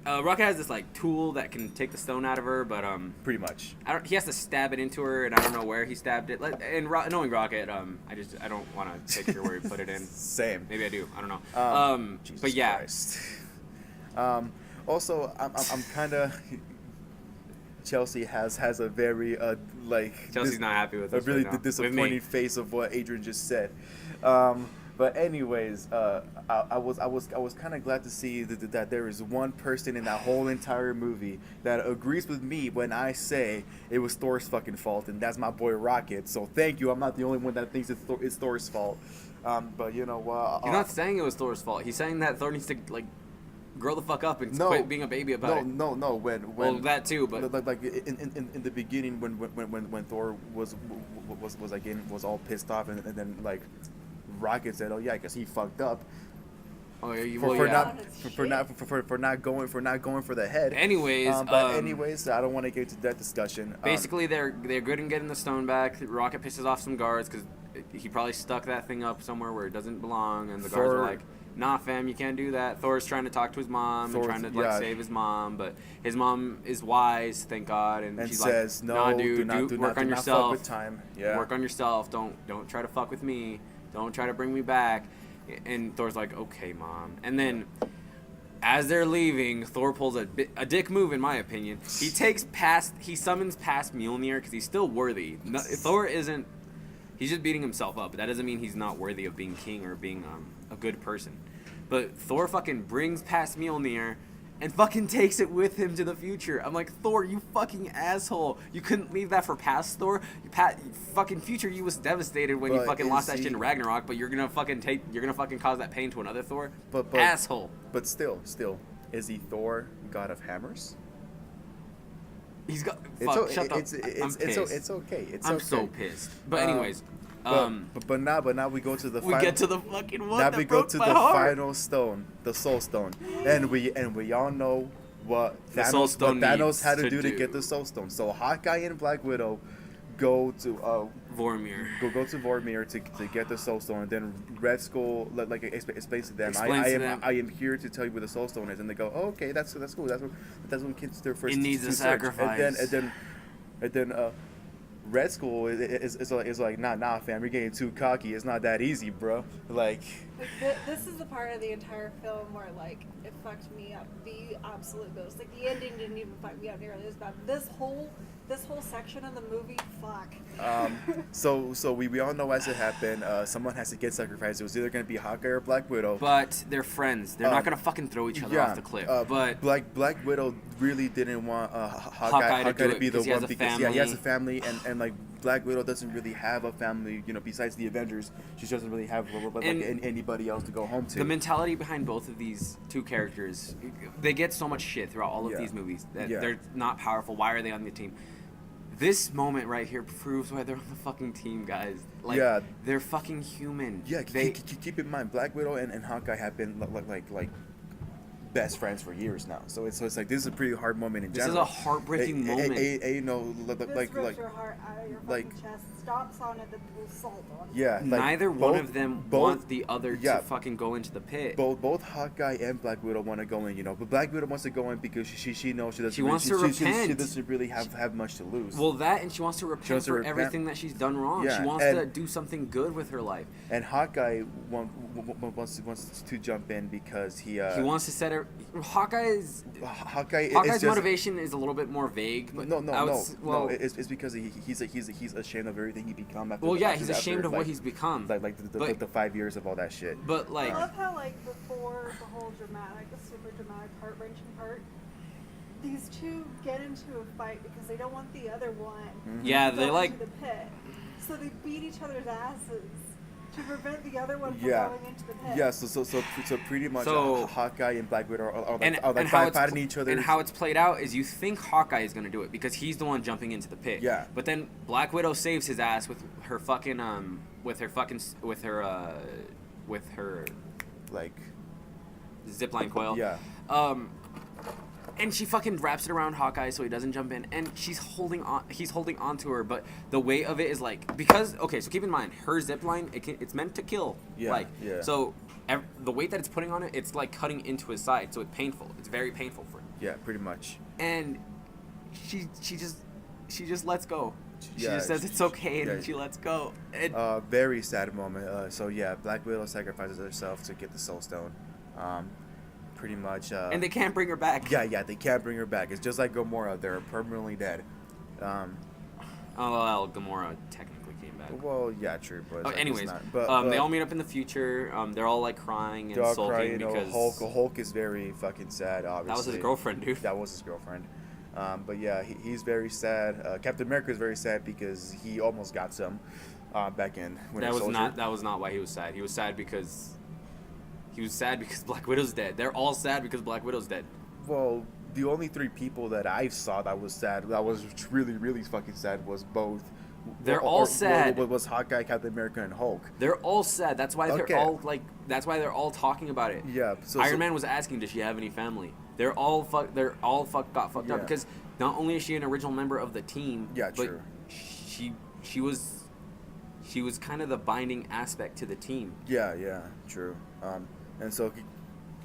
S2: Rocket has this like tool that can take the stone out of her, but
S1: pretty much.
S2: he has to stab it into her, and I don't know where he stabbed it. And knowing Rocket, I don't want to picture where he put it in.
S1: Same.
S2: Maybe I do. I don't know.
S1: Jesus
S2: but yeah.
S1: Christ. Also, I'm kind of. Chelsea has a very
S2: Chelsea's not happy with
S1: a
S2: us
S1: really
S2: right now.
S1: disappointing face of what Adrian just said. But anyways, I was kind of glad to see that there is one person in that whole entire movie that agrees with me when I say it was Thor's fucking fault, and that's my boy Rocket. So thank you. I'm not the only one that thinks it's Thor's fault. But you know what?
S2: He's not saying it was Thor's fault. He's saying that Thor needs to grow the fuck up and quit being a baby about it.
S1: No. When
S2: that too, but
S1: like in the beginning when Thor was all pissed off and then like Rocket said, "Oh yeah, because he fucked up."
S2: Oh yeah,
S1: for not going for the head.
S2: Anyways,
S1: anyways, I don't want to get into that discussion.
S2: Basically, they're good in getting the stone back. Rocket pisses off some guards because he probably stuck that thing up somewhere where it doesn't belong, and the guards are like, "Nah, fam, you can't do that." Thor's trying to talk to his mom and trying to save his mom, but his mom is wise, thank God, and she's
S1: says,
S2: like,
S1: "No,
S2: nah, dude, work on yourself.
S1: Fuck with time. Yeah.
S2: Work on yourself. Don't try to fuck with me. Don't try to bring me back." And Thor's like, "Okay, mom." And then, as they're leaving, Thor pulls a dick move, in my opinion. He summons past Mjolnir because he's still worthy. No, Thor isn't. He's just beating himself up, but that doesn't mean he's not worthy of being king or being a good person. But Thor fucking brings past Mjolnir and fucking takes it with him to the future. I'm like, Thor, you fucking asshole. You couldn't leave that for past Thor. Fucking future you was devastated when you fucking lost that shit in Ragnarok, but you're gonna fucking cause that pain to another Thor?
S1: But
S2: asshole.
S1: But still, is he Thor, god of hammers?
S2: He's got
S1: shut
S2: up.
S1: It's okay.
S2: I'm so pissed. But anyways,
S1: but now we go to the
S2: we get to the fucking one
S1: now
S2: that
S1: we go
S2: broke
S1: to
S2: my
S1: the
S2: heart.
S1: final stone, the Soul Stone, and we all know what
S2: The Soul Stone
S1: Thanos had to
S2: needs
S1: do
S2: to
S1: to get the Soul Stone. So Hawkeye and Black Widow go to
S2: Vormir.
S1: Go to Vormir to get the Soul Stone, and then Red Skull explains to them, I am here to tell you where the Soul Stone is, and they go, oh, okay, that's cool. That's when kids their first.
S2: It needs a sacrifice.
S1: And then Red Skull is like, nah, fam, you're getting too cocky. It's not that easy, bro. Like
S3: this is the part of the entire film where like it fucked me up the absolute most. Like the ending didn't even fuck me up nearly as bad. This whole section of the movie, fuck.
S1: So we all know as it happened, someone has to get sacrificed. It was either gonna be Hawkeye or Black Widow.
S2: But they're friends. They're not gonna fucking throw each other off the cliff.
S1: But Black Widow really didn't want Hawkeye to be the one because he has a family, and like Black Widow doesn't really have a family. You know, besides the Avengers, she doesn't really have anybody else to go home to.
S2: The mentality behind both of these two characters, they get so much shit throughout all of these movies that they're not powerful. Why are they on the team? This moment right here proves why they're on the fucking team, guys. Like, they're fucking human.
S1: Yeah, keep in mind, Black Widow and Hawkeye have been like best friends for years now. So it's like this is a pretty hard moment in general.
S2: This is a heartbreaking moment.
S1: You know,
S3: rips your heart out of your fucking chest. Stomps on it and pulls salt on it.
S1: Yeah.
S2: Neither one of them want the other to fucking go into the pit.
S1: Both Hawkeye and Black Widow want to go in, you know, but Black Widow wants to go in because she knows she doesn't.
S2: She wants to repent.
S1: She doesn't really have much to lose.
S2: Well, that and she wants to repent for everything that she's done wrong.
S1: Yeah,
S2: she wants to do something good with her life.
S1: And Hawkeye wants to jump in because he
S2: wants to set her. Hawkeye's motivation is a little bit more vague. But
S1: no. It's because he's ashamed of everything he become after.
S2: Well, yeah, he's ashamed of what he's become.
S1: Like the 5 years of all that shit.
S2: But like,
S3: I love how like before the whole dramatic, the super dramatic, heart-wrenching part, these two get into a fight because they don't want the other one.
S1: Mm-hmm.
S2: Yeah,
S3: to
S2: they
S3: go
S2: like
S3: into the pit, so they beat each other's asses to prevent the other one from going into the pit.
S1: Yeah, so pretty much Hawkeye and Black Widow are fighting each other.
S2: And how it's played out is you think Hawkeye is gonna do it because he's the one jumping into the pit.
S1: Yeah.
S2: But then Black Widow saves his ass with her fucking
S1: like
S2: zipline coil.
S1: yeah.
S2: And she fucking wraps it around Hawkeye so he doesn't jump in, and he's holding on to her, but the weight of it is like, because, okay, so keep in mind, her zipline, it's meant to kill.
S1: Yeah,
S2: Like,
S1: yeah.
S2: so the weight that it's putting on it, it's like cutting into his side, so it's painful. It's very painful for him.
S1: Yeah, pretty much.
S2: And she just lets go. She
S1: Yeah,
S2: just says it's okay, and
S1: yeah.
S2: she lets go. And
S1: Very sad moment. So yeah, Black Widow sacrifices herself to get the Soul Stone. Pretty much.
S2: and they can't bring her back.
S1: Yeah, they can't bring her back. It's just like Gamora; they're permanently dead.
S2: Oh, well, Gamora technically came back.
S1: Well, yeah, true, but like,
S2: Anyways,
S1: it's not. But
S2: they all meet up in the future. They're all like crying and
S1: they're all
S2: sulking
S1: crying.
S2: because
S1: Hulk is very fucking sad. Obviously,
S2: that was his girlfriend, dude.
S1: That was his girlfriend. But yeah, he's very sad. Captain America is very sad because he almost got some back in Winter Soldier.
S2: That was not why he was sad. He was sad because Black Widow's dead. They're all sad because Black Widow's dead.
S1: Well, the only 3 people that I saw that was sad, that was really, really fucking sad, was both.
S2: They're all sad.
S1: Was Hawkeye, Captain America, and Hulk.
S2: They're all sad. That's why they're
S1: Okay.
S2: all like. That's why they're all talking about it.
S1: Yeah.
S2: Iron Man was asking, "Does she have any family?" They're all got fucked
S1: Yeah.
S2: up because not only is she an original member of the team,
S1: Yeah,
S2: but
S1: true.
S2: she was kind of the binding aspect to the team.
S1: Yeah, true. And so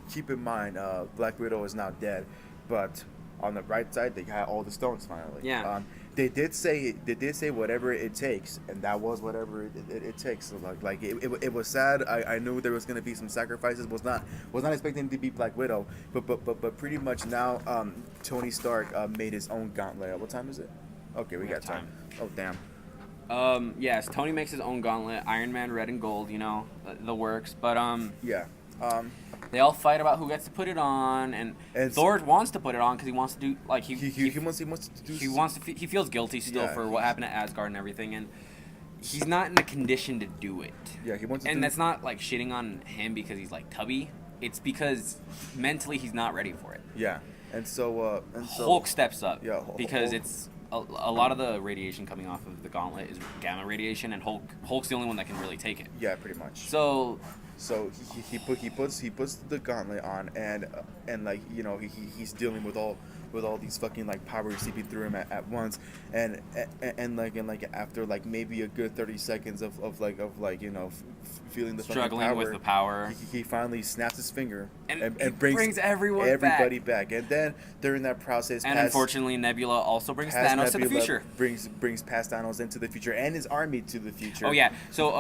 S1: keep in mind, Black Widow is now dead, but on the right side, they got all the stones finally.
S2: Yeah.
S1: They did say whatever it takes, and that was whatever it takes. So like it was sad. I knew there was gonna be some sacrifices. Was not expecting to be Black Widow, but pretty much now Tony Stark made his own gauntlet. What time is it? Okay, we got time. Oh damn.
S2: Yes, Tony makes his own gauntlet. Iron Man, red and gold. You know, the works. But
S1: Yeah.
S2: they all fight about who gets to put it on, and Thor wants to put it on because he wants to do like he
S1: wants to do.
S2: he feels guilty still
S1: Yeah.
S2: for what happened at Asgard and everything, and he's not in the condition to do it.
S1: Yeah, he wants to.
S2: And that's not like shitting on him because he's like tubby. It's because mentally he's not ready for it.
S1: Yeah, and so
S2: Hulk steps up.
S1: Yeah,
S2: because
S1: Hulk.
S2: it's a lot of the radiation coming off of the gauntlet is gamma radiation, and Hulk's the only one that can really take it.
S1: Yeah, pretty much.
S2: So
S1: he puts the gauntlet on, and like, you know, he's dealing with all these fucking like powers seeping through him at once, and after like maybe a good 30 seconds of you know, feeling the
S2: struggling
S1: fucking power,
S2: with the power,
S1: he finally snaps his finger
S2: and
S1: brings
S2: everybody
S1: back. And then during that process,
S2: and unfortunately Nebula also brings Thanos to the future.
S1: Brings past Thanos into the future and his army to the future.
S2: Oh yeah. So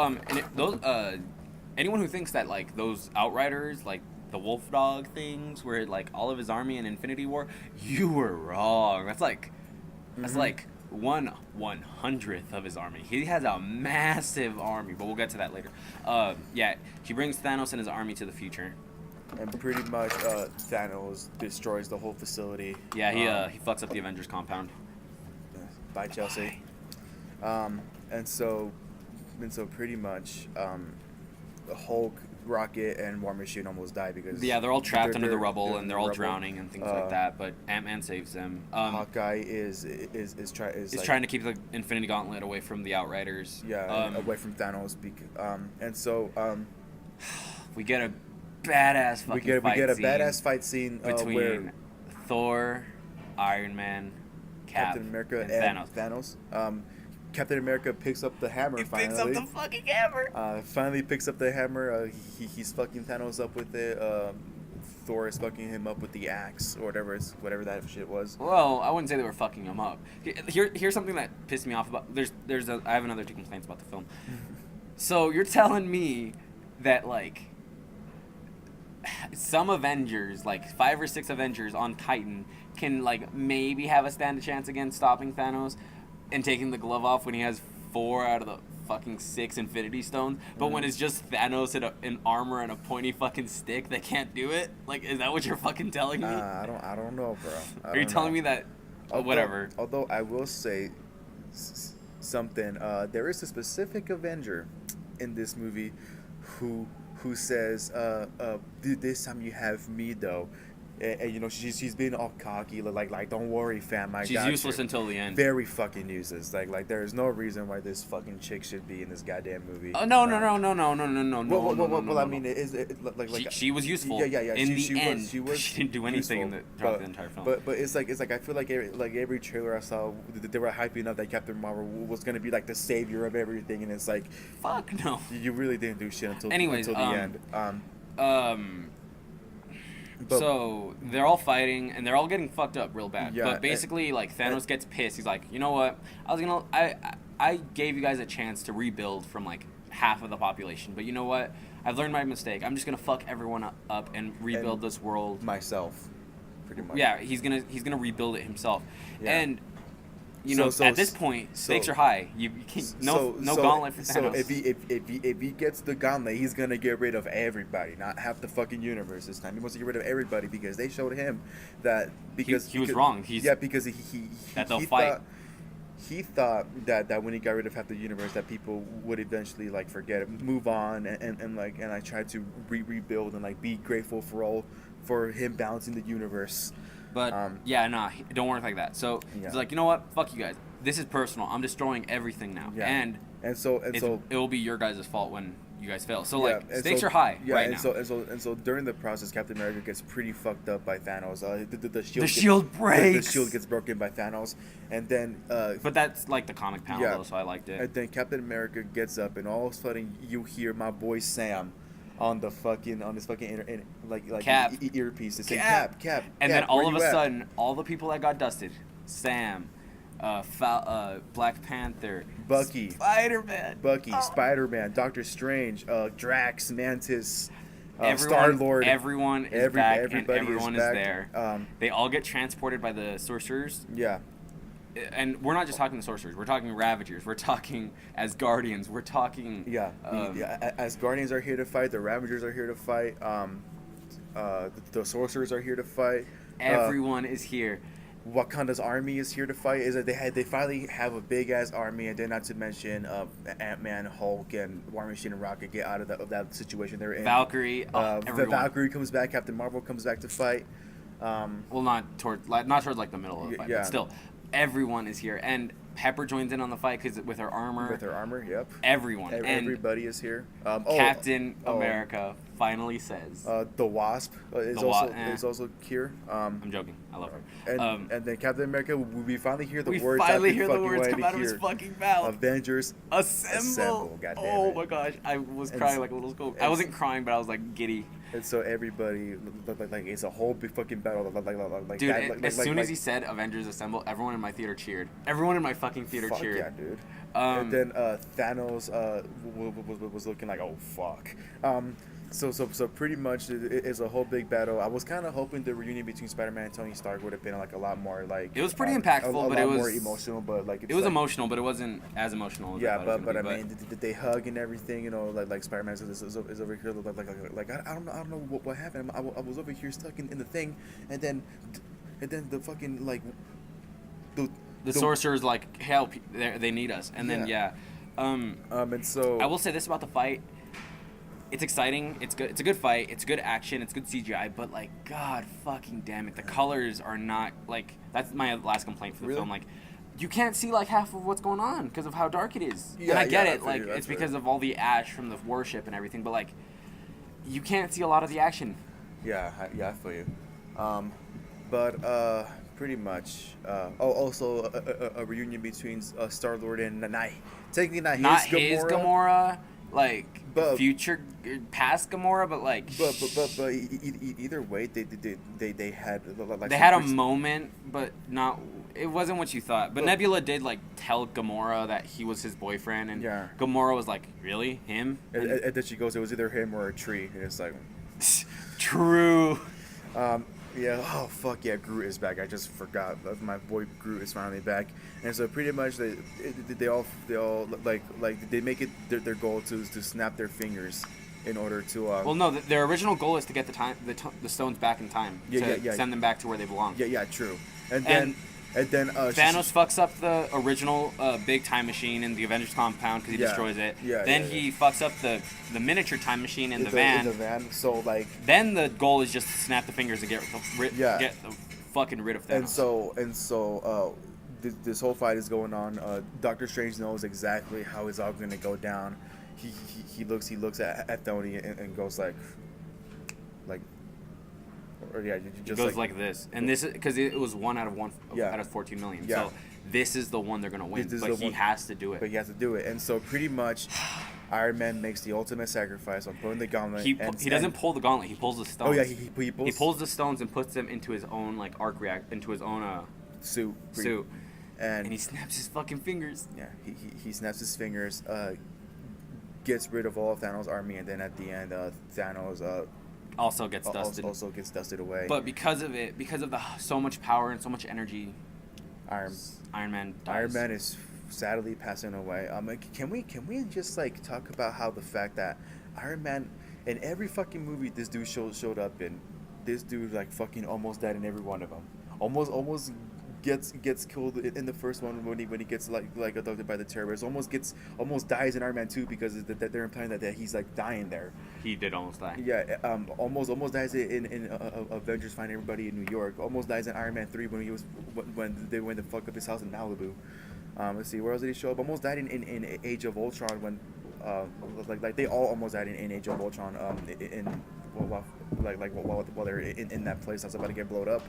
S2: anyone who thinks that like those Outriders, like the wolf dog things, were like all of his army in Infinity War, you were wrong. That's like 1/100th of his army. He has a massive army, but we'll get to that later. Yeah, he brings Thanos and his army to the future.
S1: And pretty much Thanos destroys the whole facility.
S2: Yeah, he fucks up the Avengers compound.
S1: By Chelsea. And so pretty much Hulk, Rocket, and War Machine almost die because
S2: they're all trapped under the rubble
S1: they're
S2: and they're
S1: in
S2: all
S1: the rubble.
S2: drowning and things like that. But Ant-Man saves them.
S1: Hawkeye is
S2: trying to keep the Infinity Gauntlet away from the Outriders.
S1: Away from Thanos. And so
S2: we get a badass fucking
S1: we get a badass fight scene
S2: between
S1: where
S2: Thor, Iron Man,
S1: Captain America,
S2: and
S1: Thanos. Captain America picks up the hammer. Finally
S2: picks up the fucking hammer.
S1: Finally picks up the hammer. He's fucking Thanos up with it. Thor is fucking him up with the axe or whatever that shit was.
S2: Well, I wouldn't say they were fucking him up. Here's something that pissed me off about. I have another 2 complaints about the film. So you're telling me that like some Avengers, like 5 or 6 Avengers on Titan, can like maybe have a stand a chance against stopping Thanos and taking the glove off when he has 4 out of the fucking 6 Infinity Stones, but when it's just Thanos in armor and a pointy fucking stick, they can't do it? Like, is that what you're fucking telling me?
S1: I don't know, bro.
S2: Are you telling me that? Whatever.
S1: Although I will say something. There is a specific Avenger in this movie who says, "This time you have me, though." and you know she's being all cocky, like don't worry, fam,
S2: She's useless until the end.
S1: Very fucking useless. Like there is no reason why this fucking chick should be in this goddamn movie.
S2: No.
S1: Well, I mean, is it like
S2: she was useful.
S1: Yeah.
S2: In the
S1: she
S2: end,
S1: was
S2: she didn't do anything in the entire film.
S1: But it's like I feel like every trailer I saw, they were hyping up that Captain Marvel was gonna be like the savior of everything, and it's like,
S2: fuck no.
S1: You really didn't do shit until the end.
S2: So they're all fighting and they're all getting fucked up real bad.
S1: Yeah,
S2: but basically, like Thanos gets pissed. He's like, you know what? I gave you guys a chance to rebuild from like half of the population, but you know what? I've learned my mistake. I'm just gonna fuck everyone up and rebuild this world
S1: myself, pretty much.
S2: Yeah, he's gonna rebuild it himself,
S1: Yeah.
S2: and. You know, at this point, stakes are high. You can't, no gauntlet for Thanos.
S1: So if he gets the gauntlet, he's gonna get rid of everybody, not half the fucking universe this time. He wants to get rid of everybody because they showed him that because
S2: he was wrong.
S1: Because he
S2: fight.
S1: He thought that when he got rid of half the universe, that people would eventually like forget it, move on, and I tried to rebuild and like be grateful for him balancing the universe.
S2: But it don't work like that. So he's like, you know what? Fuck you guys. This is personal. I'm destroying everything now, and so it will be your guys' fault when you guys fail. So stakes are high right now.
S1: And so during the process, Captain America gets pretty fucked up by Thanos. The
S2: shield breaks.
S1: The shield gets broken by Thanos, and then.
S2: But that's like the comic panel though, so I liked it.
S1: And then Captain America gets up, and all of a sudden you hear my boy Sam. On this fucking
S2: Cap.
S1: Earpiece, it's Cap,
S2: and then all of a sudden, all the people that got dusted, Sam, Black Panther,
S1: Bucky,
S2: Spider-Man,
S1: Spider-Man, Doctor Strange, Drax, Mantis,
S2: Star-Lord,
S1: back,
S2: and everyone is there. They all get transported by the sorcerers.
S1: Yeah.
S2: And we're not just talking the sorcerers. We're talking Ravagers. We're talking Asgardians. We're talking...
S1: Asgardians are here to fight. The Ravagers are here to fight. The sorcerers are here to fight.
S2: Everyone is here.
S1: Wakanda's army is here to fight. Is that they finally have a big ass army, and then not to mention Ant-Man, Hulk, and War Machine and Rocket get out of that situation they're in.
S2: Valkyrie.
S1: The Valkyrie comes back. Captain Marvel comes back to fight.
S2: Well, not towards like the middle of the fight, but still. Everyone is here, and Pepper joins in on the fight because with her armor.
S1: Yep.
S2: Everyone.
S1: Everybody is here.
S2: Captain America finally says.
S1: The Wasp is also here.
S2: I'm joking. I love her.
S1: And then Captain America, we finally hear the words.
S2: We finally hear the words come out of his fucking mouth.
S1: Avengers
S2: assemble. Oh my gosh, I was crying like a little school. I wasn't crying, but I was like giddy.
S1: And so everybody, like it's a whole big fucking battle.
S2: Dude, as soon as he said Avengers assemble, everyone in my theater cheered. Everyone in my fucking theater cheered.
S1: Yeah, dude. And then Thanos was looking like, oh fuck. So pretty much it's a whole big battle. I was kind of hoping the reunion between Spider-Man and Tony Stark would have been like a lot more like.
S2: It was pretty impactful, but it was
S1: more emotional. But like
S2: it was emotional, but it wasn't as emotional.
S1: Yeah, but I mean, did they hug and everything? You know, like Spider-Man is over here, like I don't know what happened. I was over here stuck in the thing, and then the fucking like
S2: the sorcerer's like help, they need us, and then
S1: and so
S2: I will say this about the fight. It's exciting. It's good. It's a good fight. It's good action. It's good CGI. But like, God fucking damn it, the colors are not like. That's my last complaint for the film. Like, you can't see like half of what's going on because of how dark it is. Yeah, and I get it. Like, it's because of all the ash from the warship and everything. But like, you can't see a lot of the action.
S1: Yeah, I feel you. But pretty much. Also a reunion between Star-Lord and Night. Technically not his Gamora.
S2: Like future, past Gamora, but like.
S1: But either way, they had like.
S2: They had a moment, but not. It wasn't what you thought. But Nebula did like tell Gamora that he was his boyfriend, and Gamora was like, "Really, him?"
S1: And then she goes, "It was either him or a tree," and it's like.
S2: True.
S1: Yeah. Oh fuck yeah, Groot is back. I just forgot. My boy Groot is finally back, and so pretty much they all like they make it their goal to snap their fingers in order to.
S2: Well, no, their original goal is to get the stones back in time. To send them back to where they belong.
S1: Yeah, true. And then And then
S2: Thanos fucks up the original big time machine in the Avengers compound because he
S1: Yeah.
S2: destroys it.
S1: Yeah,
S2: then
S1: yeah,
S2: he fucks up the miniature time machine in the van.
S1: In the van. So like.
S2: Then the goal is just to snap the fingers and get
S1: Yeah.
S2: the fucking rid of Thanos.
S1: And so this whole fight is going on. Doctor Strange knows exactly how it's all gonna go down. He looks at Tony and goes like, or yeah,
S2: It
S1: just
S2: goes like this, and this is because it was 1 out of 14 million.
S1: Yeah.
S2: So this is the one they're gonna win,
S1: This is
S2: but
S1: the
S2: he
S1: one-
S2: has to do it.
S1: But he has to do it, and so pretty much, Iron Man makes the ultimate sacrifice on putting the gauntlet.
S2: He doesn't pull the gauntlet. He pulls the stones.
S1: Oh yeah, he pulls.
S2: He pulls the stones and puts them into his own like into his own
S1: suit.
S2: suit,
S1: And
S2: and he snaps his fucking fingers.
S1: yeah, he snaps his fingers, gets rid of all of Thanos' army, and then at the end, Thanos
S2: Also gets dusted.
S1: also gets dusted away.
S2: But because of the so much power and so much energy,
S1: Iron
S2: Man dies.
S1: Man is sadly passing away. Can we just like talk about how the fact that Iron Man in every fucking movie this dude showed up in, this dude like fucking almost died in every one of them. Almost gets killed in the first one when he gets like abducted by the terrorists. Almost dies in Iron Man 2 because that they're implying that he's like dying there.
S2: He did almost die.
S1: Yeah, almost dies in Avengers Find Everybody in New York. Almost dies in Iron Man 3 when they went to fuck up his house in Malibu. Let's see, where else did he show up? Almost died in Age of Ultron when like they all almost died in Age of Ultron while they're in that place that's about to get blown up.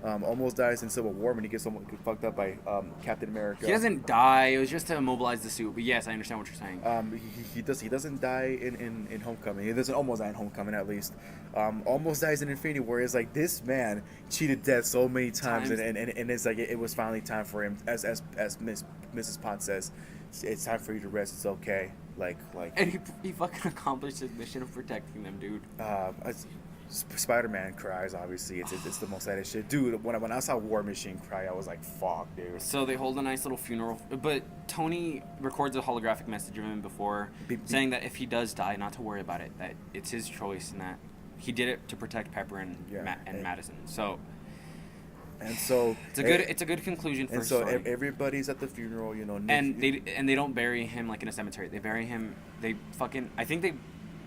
S1: Almost dies in Civil War when he gets fucked up by Captain America.
S2: He doesn't die. It was just to immobilize the suit. But yes, I understand what you're saying.
S1: He doesn't die in Homecoming. He doesn't almost die in Homecoming at least. Almost dies in Infinity War. It's like this man cheated death so many times. And it's like it was finally time for him, as Mrs. Potts says, it's time for you to rest. It's okay. Like.
S2: And he fucking accomplished his mission of protecting them, dude.
S1: Spider-Man cries. Obviously, it's the most saddest shit, dude. When I saw War Machine cry, I was like, "Fuck, dude."
S2: So they hold a nice little funeral, but Tony records a holographic message of him before, saying that if he does die, not to worry about it. That it's his choice, and that he did it to protect Pepper and Madison. So.
S1: And so
S2: it's a good conclusion for.
S1: And so everybody's at the funeral, you know.
S2: Nick, and they don't bury him like in a cemetery. They bury him. I think they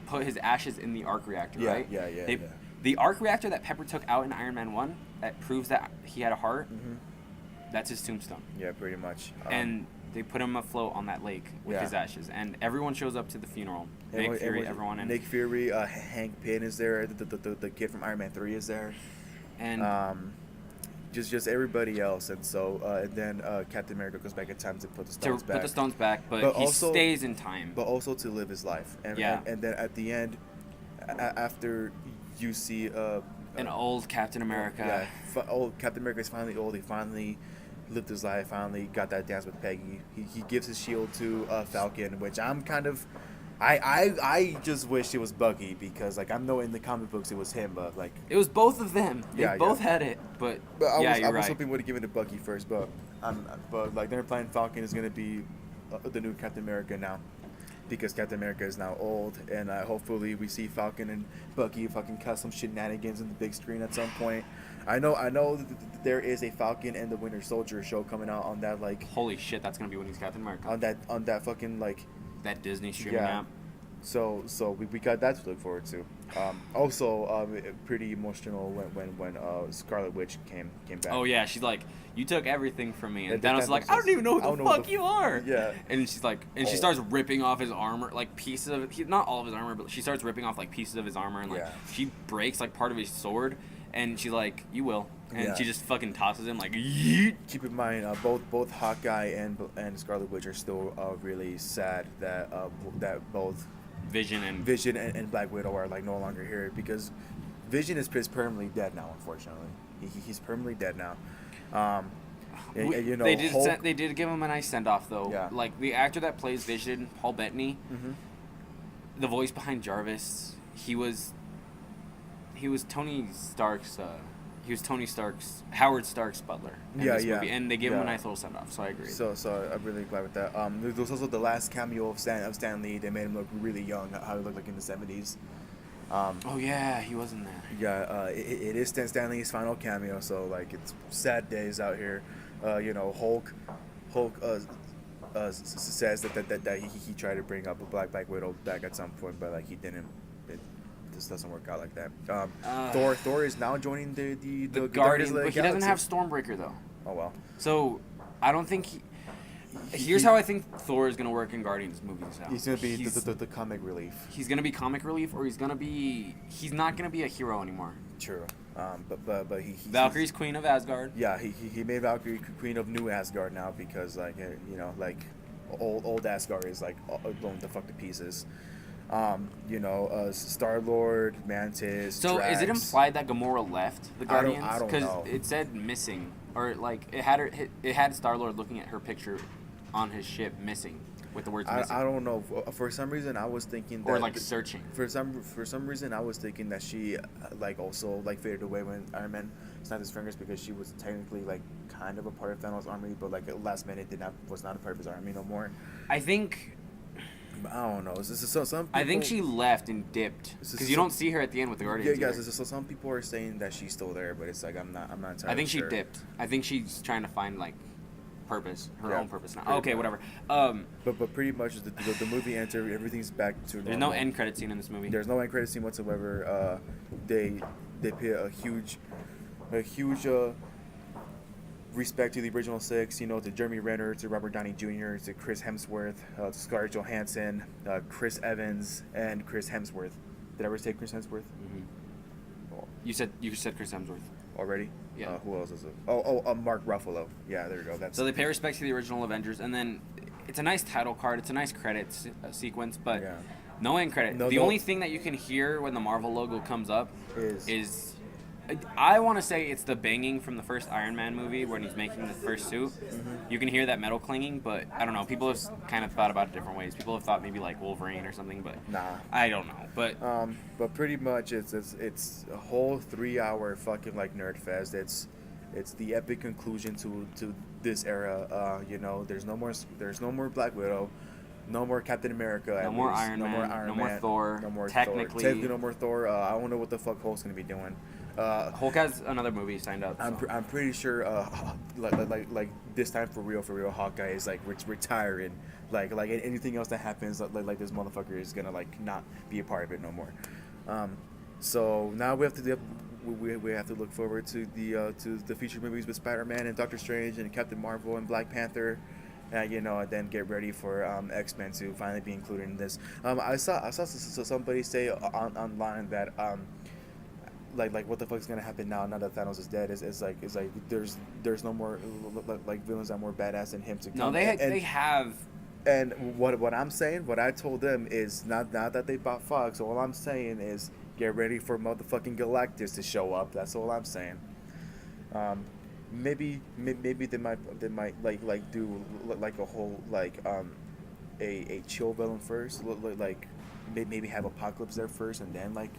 S2: put his ashes in the arc reactor, right?
S1: Yeah.
S2: The arc reactor that Pepper took out in Iron Man 1 that proves that he had a heart, that's his tombstone.
S1: Yeah, pretty much.
S2: And they put him afloat on that lake with his ashes. And everyone shows up to the funeral. Nick Fury, everyone. And
S1: Nick Fury, Hank Pym is there. The kid from Iron Man 3 is there.
S2: And
S1: just everybody else. And so and then Captain America goes back in time to put the stones back.
S2: But he also stays in time.
S1: But also to live his life. And then at the end, after you see
S2: an old Captain America.
S1: Yeah, old Captain America is finally old. He finally lived his life. Finally got that dance with Peggy. He gives his shield to Falcon, which I'm kind of. I just wish it was Bucky because like I know in the comic books it was him, but like
S2: it was both of them. They both had it, but
S1: I was hoping would have given it to Bucky first, but like they're playing Falcon is gonna be the new Captain America now. Because Captain America is now old, and hopefully we see Falcon and Bucky fucking cut some shenanigans in the big screen at some point. I know there is a Falcon and the Winter Soldier show coming out on that like.
S2: Holy shit, that's gonna be when he's Captain America.
S1: On that fucking like.
S2: That Disney streaming app.
S1: So we got that to look forward to. Also, pretty emotional when Scarlet Witch came back.
S2: Oh yeah, she's like, you took everything from me, and Thanos is like, I don't even know who the fuck you are.
S1: Yeah.
S2: And she's like, she starts ripping off his armor, like pieces of it. Not all of his armor, but she starts ripping off like pieces of his armor, and like she breaks like part of his sword, and she's like, you will, and she just fucking tosses him like, yeet.
S1: Keep in mind, both Hawkeye and Scarlet Witch are still really sad that both.
S2: Vision
S1: and Black Widow are like no longer here because Vision is permanently dead now. Unfortunately, he's permanently dead now. And, you know,
S2: they did give him a nice send off though.
S1: Yeah.
S2: Like the actor that plays Vision, Paul Bettany, the voice behind Jarvis, he was Tony Stark's. Howard Stark's butler in this movie, and they gave him a nice little send off. So I agree.
S1: So I'm really glad with that. There was also the last cameo of Stan Lee. They made him look really young, how he looked like in the 70s.
S2: Oh yeah, he was in there.
S1: Yeah, it is Stan Lee's final cameo. So like it's sad days out here. Hulk says that he tried to bring up a Black Widow back at some point, but like he didn't. It just doesn't work out like that. Thor is now joining the
S2: Guardians,
S1: of the
S2: but he doesn't
S1: Galaxy.
S2: have Stormbreaker though.
S1: Oh well.
S2: So I don't think here's how I think Thor is gonna work in Guardians movies now.
S1: He's gonna be the comic relief.
S2: He's gonna be comic relief, or he's not gonna be a hero anymore.
S1: True. But he
S2: Valkyrie's Queen of Asgard.
S1: Yeah, he made Valkyrie Queen of New Asgard now because like old Asgard is like blown the fuck to pieces. Star Lord, Mantis.
S2: So
S1: Drax.
S2: is it implied that Gamora left the Guardians?
S1: I don't know.
S2: Because it said missing, or like it had Star Lord looking at her picture on his ship missing with the words missing.
S1: I don't know. For some reason, I was thinking that,
S2: or like searching.
S1: For some reason, I was thinking that she also faded away when Iron Man snapped his fingers because she was technically like kind of a part of Thanos' army, but like at last minute was not a part of his army no more.
S2: I think.
S1: I don't know. Some people,
S2: I think she left and dipped because you don't see her at the end with the Guardians.
S1: Yeah, guys. So some people are saying that she's still there, but it's like I'm not entirely
S2: I think
S1: sure.
S2: she dipped. I think she's trying to find like her own purpose now. Okay,
S1: much.
S2: whatever.
S1: But pretty much the movie entered. Everything's back to normal.
S2: There's no end credit scene in this movie.
S1: There's no end credit scene whatsoever. They pay a huge respect to the original six, to Jeremy Renner, to Robert Downey Jr., to Chris Hemsworth, to Scarlett Johansson, Chris Evans, and Chris Hemsworth. Did I ever say Chris Hemsworth?
S2: Mm-hmm. Oh. You said Chris Hemsworth
S1: Already?
S2: Yeah.
S1: Who else is it? Mark Ruffalo. Yeah, there you go.
S2: So they pay respect to the original Avengers, and then it's a nice title card. It's a nice credits sequence, but
S1: yeah.
S2: No end credit. The only thing that you can hear when the Marvel logo comes up is I want to say it's the banging from the first Iron Man movie when he's making the first suit. Mm-hmm. You can hear that metal clanging, but I don't know. People have kind of thought about it different ways. People have thought maybe like Wolverine or something, but I don't know.
S1: But pretty much it's a whole 3-hour fucking like nerd fest. It's the epic conclusion to this era. There's no more Black Widow. No more Captain America.
S2: No more Iron Man. No more Thor.
S1: No more
S2: technically.
S1: Thor. No more Thor. I don't know what the fuck Hulk's gonna be doing.
S2: Hulk has another movie signed up. So.
S1: I'm pretty sure like this time for real Hawkeye is like retiring. Like anything else that happens like this motherfucker is gonna like not be a part of it no more. So now we have to look forward to the future movies with Spider-Man and Doctor Strange and Captain Marvel and Black Panther. And then get ready for X-Men to finally be included in this. I saw somebody say online that like what the fuck is gonna happen now that Thanos is dead is like there's no more like villains that are more badass than him to come.
S2: No, they have.
S1: And what I'm saying, what I told them is not that they bought Fox. All I'm saying is get ready for motherfucking Galactus to show up. That's all I'm saying. Maybe they might like do like a whole like a chill villain first, like maybe have Apocalypse there first and then like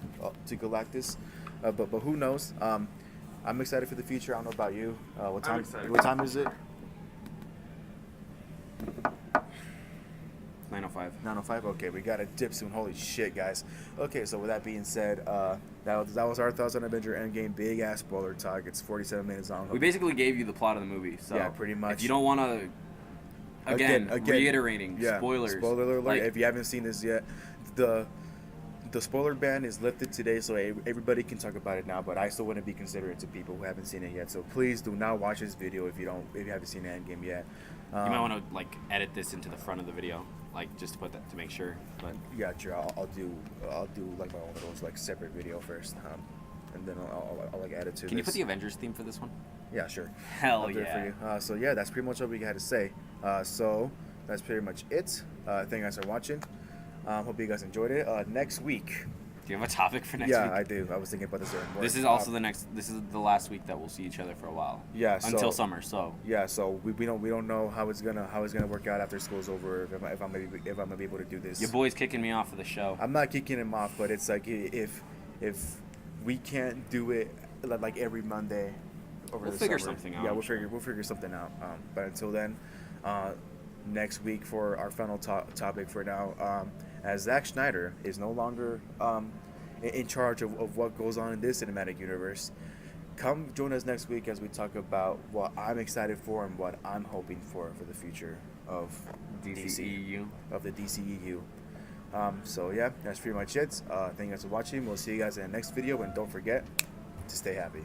S1: to Galactus, but who knows? I'm excited for the future. I don't know about you. What time is it?
S2: 9:05.
S1: 9:05. Okay, we got a dip soon. Holy shit, guys. Okay, so with that being said, that was our thoughts on Avenger Endgame. Big ass spoiler talk. It's 47 minutes long.
S2: We basically gave you the plot of the movie. So
S1: yeah, pretty much.
S2: If you don't want to, again, reiterating, spoilers.
S1: Spoiler alert. If you haven't seen this yet, the spoiler ban is lifted today, so everybody can talk about it now. But I still wouldn't be considerate to people who haven't seen it yet. So please do not watch this video if you haven't seen Endgame yet.
S2: You might want to like edit this into the front of the video, like just to put that to make sure. But
S1: yeah, sure. I'll do like my own little like separate video first, and then I'll like add it to.
S2: Can you put the Avengers theme for this one?
S1: Yeah, sure.
S2: Hell
S1: I'll do it for you. So yeah, that's pretty much all we had to say. So that's pretty much it. Thank you guys for watching. Hope you guys enjoyed it. Next week.
S2: Do you have a topic for next week?
S1: Yeah, I do. I was thinking about this earlier.
S2: This is also this is the last week that we'll see each other for a while.
S1: Yeah.
S2: Until summer. So.
S1: Yeah. So we don't know how it's gonna work out after school's over. If I'm gonna be able to do this.
S2: Your boy's kicking me off of the show.
S1: I'm not kicking him off, but it's like if we can't do it like every Monday over the
S2: figure
S1: summer.
S2: Something out.
S1: Yeah, we'll figure something out. But until then, next week for our final topic for now. As Zack Snyder is no longer in charge of what goes on in this cinematic universe, come join us next week as we talk about what I'm excited for and what I'm hoping for the future of DC,
S2: DCEU.
S1: of the DCEU. So yeah, that's pretty much it. Thank you guys for watching. We'll see you guys in the next video, and don't forget to stay happy.